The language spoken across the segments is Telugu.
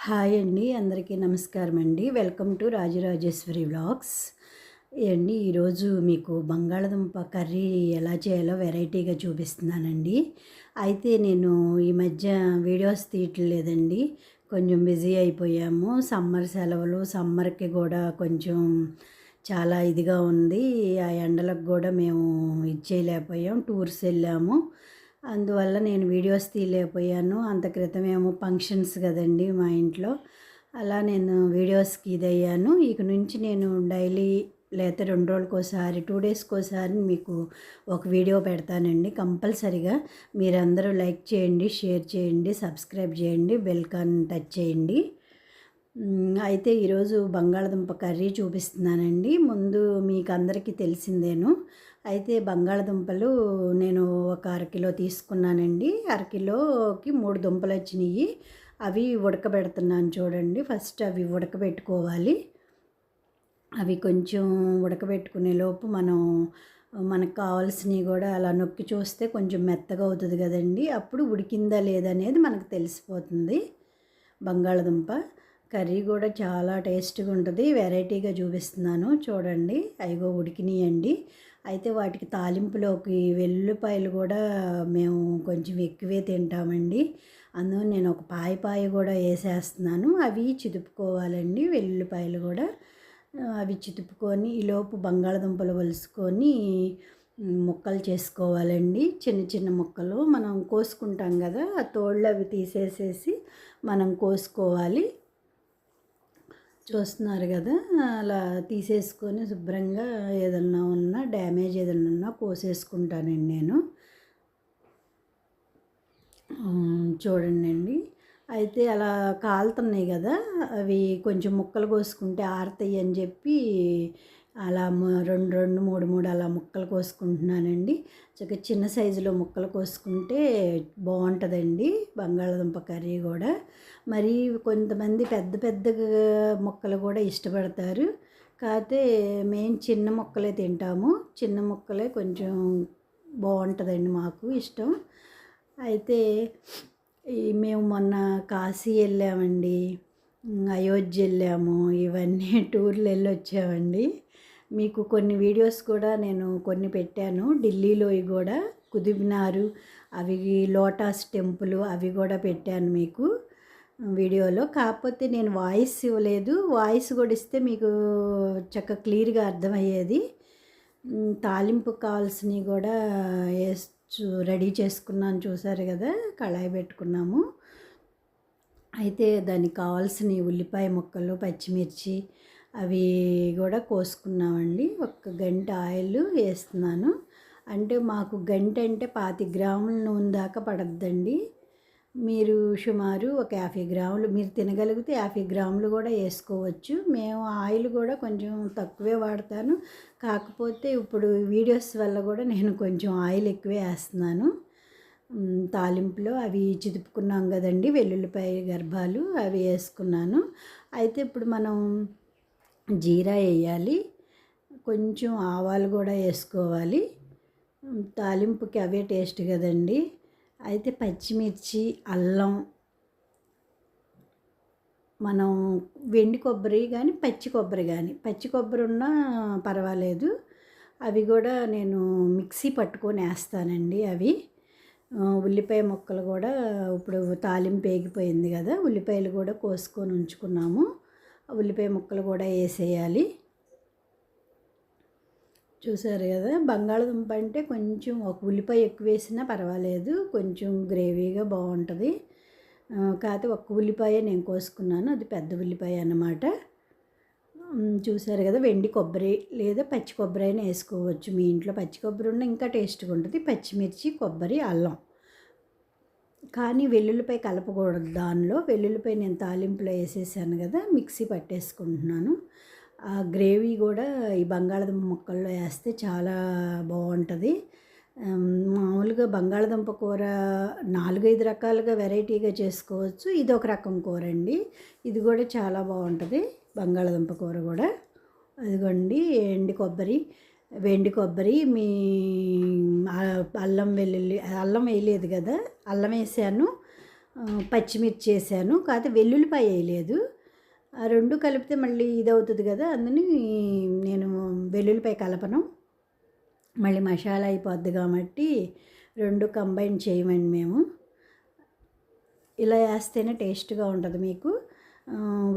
హాయ్ అండి, అందరికీ నమస్కారం అండి. Welcome to Rajarajeshwari vlogs. అండి ఈరోజు మీకు బంగాళదుంప కర్రీ ఎలా చేయాలో వెరైటీగా చూపిస్తున్నానండి. అయితే నేను ఈ మధ్య వీడియోస్ తీయట్లేదండి, కొంచెం బిజీ అయిపోయాము. సమ్మర్ సెలవులు, సమ్మర్కి కూడా కొంచెం చాలా ఇదిగా ఉంది. ఆ ఎండలకు కూడా మేము చేయలేకపోయాం, టూర్స్ వెళ్ళాము. అందువల్ల నేను వీడియోస్ తీయలేకపోయాను. అంత క్రితమేమో ఫంక్షన్స్ కదండి మా ఇంట్లో, అలా నేను వీడియోస్కి ఇదయ్యాను. ఇక నుంచి నేను డైలీ లేకపోతే 2 రోజులకోసారి 2 డేస్కోసారి మీకు ఒక వీడియో పెడతానండి కంపల్సరిగా. మీరందరూ లైక్ చేయండి, షేర్ చేయండి, సబ్స్క్రైబ్ చేయండి, బెల్ కాన్ టచ్ చేయండి. అయితే ఈరోజు బంగాళదుంప కర్రీ చూపిస్తున్నానండి. ముందు మీకు అందరికీ తెలిసిందేను. అయితే బంగాళదుంపలు నేను ఒక అరకిలో తీసుకున్నానండి. అరకిలోకి 3 దుంపలు వచ్చినాయి. అవి ఉడకబెడుతున్నాను చూడండి. ఫస్ట్ అవి ఉడకబెట్టుకోవాలి. అవి కొంచెం ఉడకబెట్టుకునే లోపు మనకు కావాల్సినవి కూడా అలా నొక్కి చూస్తే కొంచెం మెత్తగా అవుతుంది కదండి. అప్పుడు ఉడికిందా లేదనేది మనకు తెలిసిపోతుంది. బంగాళదుంప కర్రీ కూడా చాలా టేస్ట్గా ఉంటుంది. వెరైటీగా చూపిస్తున్నాను చూడండి. అవిగో ఉడికినాయండి. అయితే వాటికి తాలింపులోకి వెల్లుల్లిపాయలు కూడా మేము కొంచెం ఎక్కువే తింటామండి. అందులో నేను ఒక పాయ కూడా వేసేస్తున్నాను. అవి చిదుపుకోవాలండి వెల్లుల్లిపాయలు కూడా. అవి చితుపుకొని ఈలోపు బంగాళదుంపలు వలుసుకొని ముక్కలు చేసుకోవాలండి. చిన్న చిన్న ముక్కలు మనం కోసుకుంటాం కదా, ఆ తోళ్ళు అవి తీసేసేసి మనం కోసుకోవాలి. చూస్తున్నారు కదా, అలా తీసేసుకొని శుభ్రంగా ఏదన్నా ఉన్నా డ్యామేజ్ ఏదన్నా ఉన్నా కోసేసుకుంటానండి నేను. చూడండి. అయితే అలా కాలుతున్నాయి కదా, అవి కొంచెం ముక్కలు కోసుకుంటే ఆరుతాయి అని చెప్పి అలా 2 3 అలా ముక్కలు కోసుకుంటున్నానండి. చిన్న సైజులో ముక్కలు కోసుకుంటే బాగుంటుందండి బంగాళదుంప కర్రీ కూడా. మరి కొంతమంది పెద్ద పెద్దగా ముక్కలు కూడా ఇష్టపడతారు. కాకపోతే మేము చిన్న ముక్కలే తింటాము. చిన్న ముక్కలే కొంచెం బాగుంటుందండి, మాకు ఇష్టం. అయితే మేము మొన్న కాశీ వెళ్ళామండి, అయోధ్య వెళ్ళాము, ఇవన్నీ టూర్లు వెళ్ళి వచ్చామండి. మీకు కొన్ని వీడియోస్ కూడా నేను కొన్ని పెట్టాను. ఢిల్లీలోవి కూడా కుతుబ్మినార్, అవి లోటస్ టెంపుల్ అవి కూడా పెట్టాను మీకు వీడియోలో. కాకపోతే నేను వాయిస్ ఇవ్వలేదు. వాయిస్ కూడా ఇస్తే మీకు చక్కగా క్లియర్గా అర్థమయ్యేది. తాలింపుకు కావాల్సినవి కూడా రెడీ చేసుకున్నాను చూసారు కదా. కళాయి పెట్టుకున్నాము. అయితే దానికి కావాల్సిన ఉల్లిపాయ ముక్కలు, పచ్చిమిర్చి అవి కూడా కోసుకున్నామండి. 1 గంట ఆయిల్ వేస్తున్నాను. అంటే మాకు గంట అంటే 25 గ్రాముల నూనె దాకా పడద్దండి. మీరు సుమారు ఒక 50 గ్రాములు మీరు తినగలిగితే 50 గ్రాములు కూడా వేసుకోవచ్చు. మేము ఆయిల్ కూడా కొంచెం తక్కువే వాడతాను. కాకపోతే ఇప్పుడు వీడియోస్ వల్ల కూడా నేను కొంచెం ఆయిల్ ఎక్కువే వేస్తున్నాను. తాలింపులో అవి చిదుపుకున్నాం కదండి, వెల్లుల్లిపాయ గర్భాలు అవి వేసుకున్నాను. అయితే ఇప్పుడు మనం జీరా వేయాలి, కొంచెం ఆవాలు కూడా వేసుకోవాలి. తాలింపుకి అవే టేస్ట్ కదండి. అయితే పచ్చిమిర్చి, అల్లం, మనం వెండి కొబ్బరి కానీ పచ్చి కొబ్బరి ఉన్నా పర్వాలేదు. అవి కూడా నేను మిక్సీ పట్టుకొని వేస్తానండి. అవి ఉల్లిపాయ ముక్కలు కూడా ఇప్పుడు తాలింపు వేగిపోయింది కదా, ఉల్లిపాయలు కూడా కోసుకొని ఉంచుకున్నాము. ఉల్లిపాయ ముక్కలు కూడా వేసేయాలి. చూసారు కదా, బంగాళదుంప అంటే కొంచెం ఒక ఉల్లిపాయ ఎక్కువ వేసినా పర్వాలేదు, కొంచెం గ్రేవీగా బాగుంటుంది. కాకపోతే 1 ఉల్లిపాయ నేను కోసుకున్నాను, అది పెద్ద ఉల్లిపాయ అన్నమాట. చూసారు కదా, వెండి కొబ్బరి లేదా పచ్చి కొబ్బరి అయినా వేసుకోవచ్చు. మీ ఇంట్లో పచ్చి కొబ్బరి ఉన్న ఇంకా టేస్ట్గా ఉంటుంది. పచ్చిమిర్చి, కొబ్బరి, అల్లం. కానీ వెల్లుల్లిపాయ కలపకూడదు దానిలో. వెల్లుల్లిపాయ నేను తాలింపులో వేసేసాను కదా, మిక్సీ పట్టేసుకుంటున్నాను. ఆ గ్రేవీ కూడా ఈ బంగాళదుంప ముక్కల్లో వేస్తే చాలా బాగుంటుంది. మామూలుగా బంగాళదుంప కూర 4-5 రకాలుగా వెరైటీగా చేసుకోవచ్చు. ఇది ఒక రకం కూర అండి. ఇది కూడా చాలా బాగుంటుంది బంగాళదుంప కూర కూడా. అదిగోండి వెండి కొబ్బరి, మీ అల్లం వెల్లుల్లి, అల్లం వేయలేదు కదా, అల్లం వేసాను. పచ్చిమిర్చి వేసాను. కాకపోతే వెల్లుల్లిపాయ వేయలేదు. ఆ 2 కలిపితే మళ్ళీ ఇదవుతుంది కదా! అందుని నేను వెల్లుల్లిపాయ కలపను. మళ్ళీ మసాలా అయిపోద్ది కాబట్టి 2 కంబైన్ చేయమండి మేము. ఇలా వేస్తేనే టేస్ట్‌గా ఉంటది మీకు.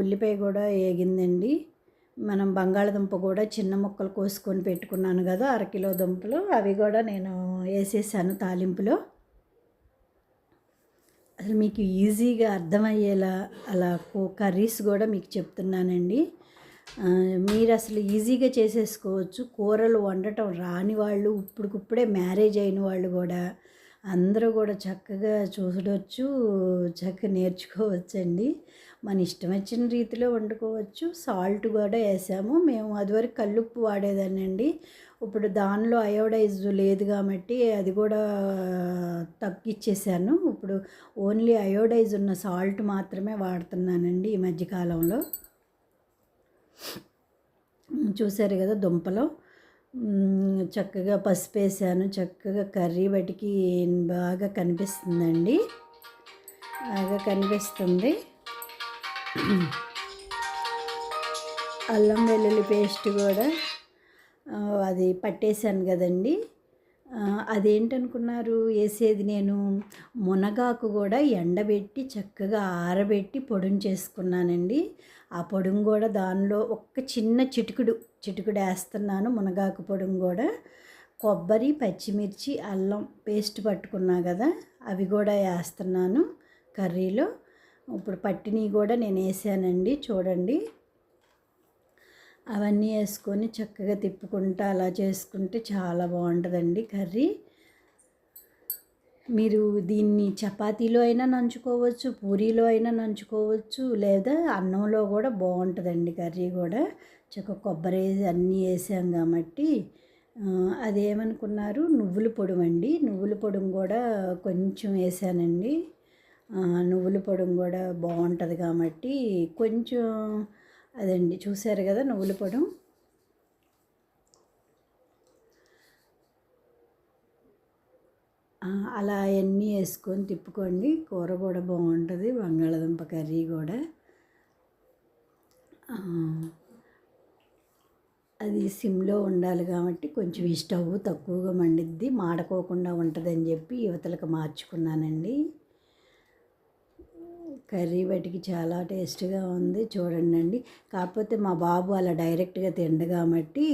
ఉల్లిపాయ కూడా ఏగిందండి. మనం బంగాళదుంప కూడా చిన్న ముక్కలు కోసుకొని పెట్టుకున్నాను కదా! అరకిలో దుంపలు అవి కూడా నేను వేసేసాను తాలింపులో. అసలు మీకు ఈజీగా అర్థమయ్యేలా అలా కర్రీస్ కూడా మీకు చెప్తున్నానండి. మీరు అసలు ఈజీగా చేసేసుకోవచ్చు. కూరలు వండటం రాని వాళ్ళు, ఇప్పుడికిప్పుడే మ్యారేజ్ అయిన వాళ్ళు కూడా అందరూ కూడా చక్కగా చూడొచ్చు, చక్కగా నేర్చుకోవచ్చండి. మన ఇష్టం వచ్చిన రీతిలో వండుకోవచ్చు. సాల్ట్ కూడా వేసాము. మేము అదివరకు కల్లుప్పు వాడేదాన్నండి. ఇప్పుడు దానిలో అయోడైజ్ లేదు కాబట్టి అది కూడా తగ్గిచ్చేసాను. ఇప్పుడు ఓన్లీ అయోడైజ్ ఉన్న సాల్ట్ మాత్రమే వాడుతున్నానండి ఈ మధ్యకాలంలో. చూసారు కదా దుంపలు చక్కగా పసుపు వేసాను. చక్కగా కర్రీ బటికి బాగా కనిపిస్తుందండి. బాగా కనిపిస్తుంది. అల్లం వెల్లుల్లి పేస్ట్ కూడా అది పట్టేశాను కదండి. అదేంటనుకున్నారు వేసేది నేను మునగాకు కూడా ఎండబెట్టి చక్కగా ఆరబెట్టి పొడుం చేసుకున్నానండి. ఆ పొడుం కూడా దానిలో ఒక్క చిన్న చిటికుడు వేస్తున్నాను. మునగాకు పొడుం కూడా కొబ్బరి, పచ్చిమిర్చి, అల్లం పేస్ట్ పట్టుకున్నా కదా అవి కూడా వేస్తున్నాను కర్రీలో. ఇప్పుడు పట్టినవి కూడా నేను వేసానండి చూడండి. అవన్నీ వేసుకొని చక్కగా తిప్పుకుంటూ అలా చేసుకుంటే చాలా బాగుంటుందండి కర్రీ. మీరు దీన్ని చపాతీలో అయినా నంచుకోవచ్చు, పూరీలో అయినా నంచుకోవచ్చు, లేదా అన్నంలో కూడా బాగుంటుందండి కర్రీ కూడా. చక్కగా కొబ్బరి అన్నీ వేసాం కాబట్టి. అదేమనుకున్నారు నువ్వుల పొడుం అండి. నువ్వుల పొడుం కూడా కొంచెం వేసానండి. నువ్వుల పొడుం కూడా బాగుంటుంది కాబట్టి కొంచెం అదండి. చూసారు కదా నువ్వుల పొడుం. అలా అన్నీ వేసుకొని తిప్పుకోండి. కూర కూడా బాగుంటుంది. బంగాళదుంప కర్రీ కూడా అది సిమ్లో ఉండాలి కాబట్టి కొంచెం ఈ స్టవ్ తక్కువగా మండిద్ది, మాడకోకుండా ఉంటుందని చెప్పి యువతలకు మార్చుకున్నానండి. కర్రీ బటికి చాలా టేస్ట్గా ఉంది చూడండి. కాకపోతే మా బాబు అలా డైరెక్ట్గా తిండు కాబట్టి